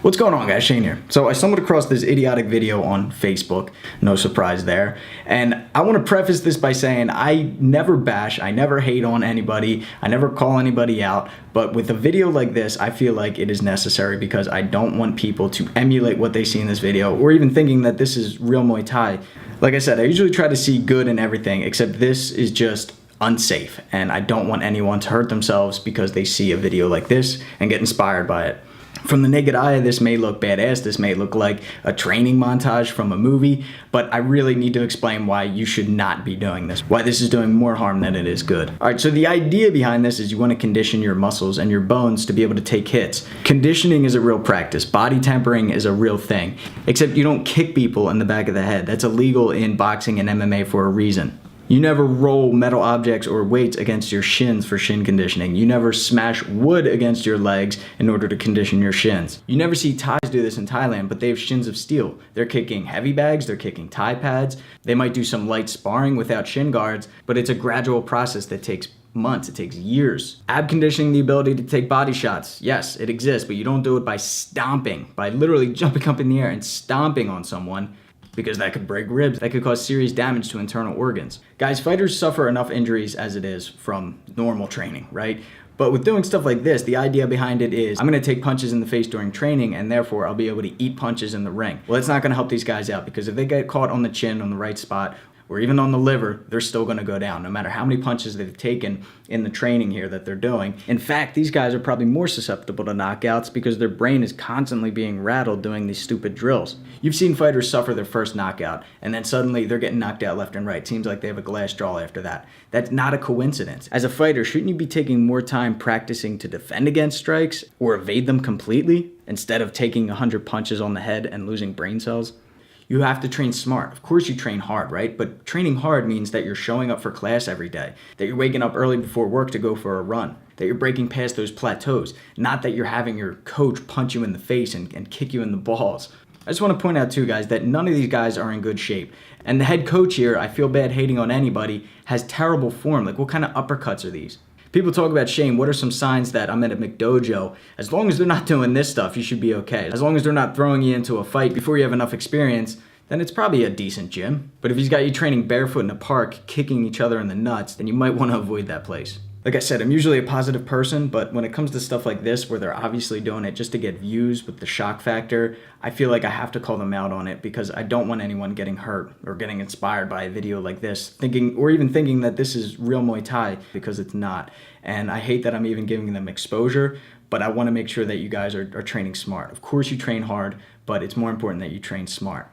What's going on, guys? Shane here. So I stumbled across this idiotic video on Facebook, no surprise there, and I want to preface this by saying I never bash, I never hate on anybody, I never call anybody out, but with a video like this, I feel like it is necessary because I don't want people to emulate what they see in this video or even thinking that this is real Muay Thai. Like I said, I usually try to see good in everything, except this is just unsafe, and I don't want anyone to hurt themselves because they see a video like this and get inspired by it. From the naked eye, this may look badass, this may look like a training montage from a movie, but I really need to explain why you should not be doing this, why this is doing more harm than it is good. Alright, so the idea behind this is you want to condition your muscles and your bones to be able to take hits. Conditioning is a real practice, body tempering is a real thing, except you don't kick people in the back of the head. That's illegal in boxing and MMA for a reason. You never roll metal objects or weights against your shins for shin conditioning. You never smash wood against your legs in order to condition your shins. You never see Thais do this in Thailand, but they have shins of steel. They're kicking heavy bags, they're kicking Thai pads. They might do some light sparring without shin guards, but it's a gradual process that takes months, it takes years. Ab conditioning, the ability to take body shots. Yes, it exists, but you don't do it by stomping, by literally jumping up in the air and stomping on someone, because that could break ribs, that could cause serious damage to internal organs. Guys, fighters suffer enough injuries as it is from normal training, right? But with doing stuff like this, the idea behind it is I'm gonna take punches in the face during training and therefore I'll be able to eat punches in the ring. Well, that's not gonna help these guys out because if they get caught on the chin, on the right spot, or even on the liver, they're still gonna go down, no matter how many punches they've taken in the training here that they're doing. In fact, these guys are probably more susceptible to knockouts because their brain is constantly being rattled doing these stupid drills. You've seen fighters suffer their first knockout, and then suddenly they're getting knocked out left and right. Seems like they have a glass jaw after that. That's not a coincidence. As a fighter, shouldn't you be taking more time practicing to defend against strikes or evade them completely instead of taking 100 punches on the head and losing brain cells? You have to train smart. Of course you train hard, right? But training hard means that you're showing up for class every day, that you're waking up early before work to go for a run, that you're breaking past those plateaus, not that you're having your coach punch you in the face and kick you in the balls. I just want to point out too, guys, that none of these guys are in good shape. And the head coach here, I feel bad hating on anybody, has terrible form. Like, what kind of uppercuts are these? People talk about, Shane, what are some signs that I'm at a McDojo? As long as they're not doing this stuff, you should be okay. As long as they're not throwing you into a fight before you have enough experience, then it's probably a decent gym. But if he's got you training barefoot in a park, kicking each other in the nuts, then you might want to avoid that place. Like I said, I'm usually a positive person, but when it comes to stuff like this, where they're obviously doing it just to get views with the shock factor, I feel like I have to call them out on it because I don't want anyone getting hurt or getting inspired by a video like this, thinking that this is real Muay Thai, because it's not. And I hate that I'm even giving them exposure, but I want to make sure that you guys are training smart. Of course you train hard, but it's more important that you train smart.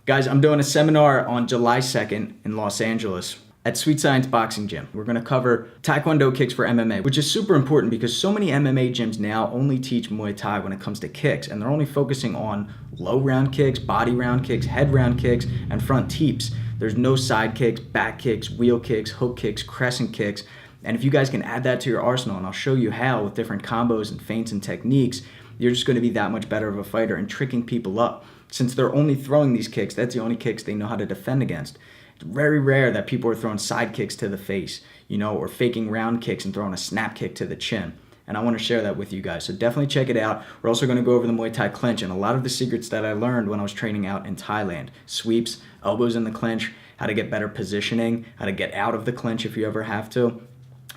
Guys, I'm doing a seminar on July 2nd in Los Angeles at Sweet Science Boxing Gym. We're gonna cover Taekwondo kicks for MMA, which is super important because so many MMA gyms now only teach Muay Thai when it comes to kicks, and they're only focusing on low round kicks, body round kicks, head round kicks, and front teeps. There's no side kicks, back kicks, wheel kicks, hook kicks, crescent kicks. And if you guys can add that to your arsenal, and I'll show you how with different combos and feints and techniques, you're just gonna be that much better of a fighter and tricking people up. Since they're only throwing these kicks, that's the only kicks they know how to defend against. It's very rare that people are throwing side kicks to the face, or faking round kicks and throwing a snap kick to the chin. And I want to share that with you guys. So definitely check it out. We're also going to go over the Muay Thai clinch and a lot of the secrets that I learned when I was training out in Thailand. Sweeps, elbows in the clinch, how to get better positioning, how to get out of the clinch if you ever have to.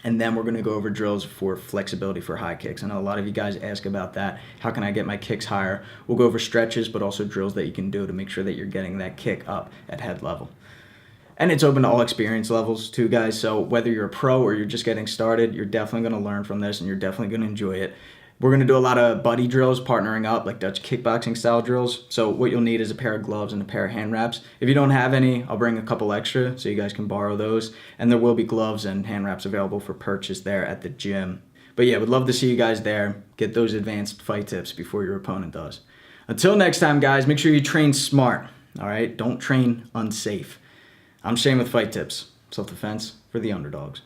And then we're going to go over drills for flexibility for high kicks. I know a lot of you guys ask about that. How can I get my kicks higher? We'll go over stretches, but also drills that you can do to make sure that you're getting that kick up at head level. And it's open to all experience levels too, guys. So whether you're a pro or you're just getting started, you're definitely going to learn from this and you're definitely going to enjoy it. We're going to do a lot of buddy drills, partnering up, like Dutch kickboxing style drills. So what you'll need is a pair of gloves and a pair of hand wraps. If you don't have any, I'll bring a couple extra so you guys can borrow those. And there will be gloves and hand wraps available for purchase there at the gym. But yeah, would love to see you guys there. Get those advanced fight tips before your opponent does. Until next time, guys, make sure you train smart, all right? Don't train unsafe. I'm Shane with Fight Tips, self-defense for the underdogs.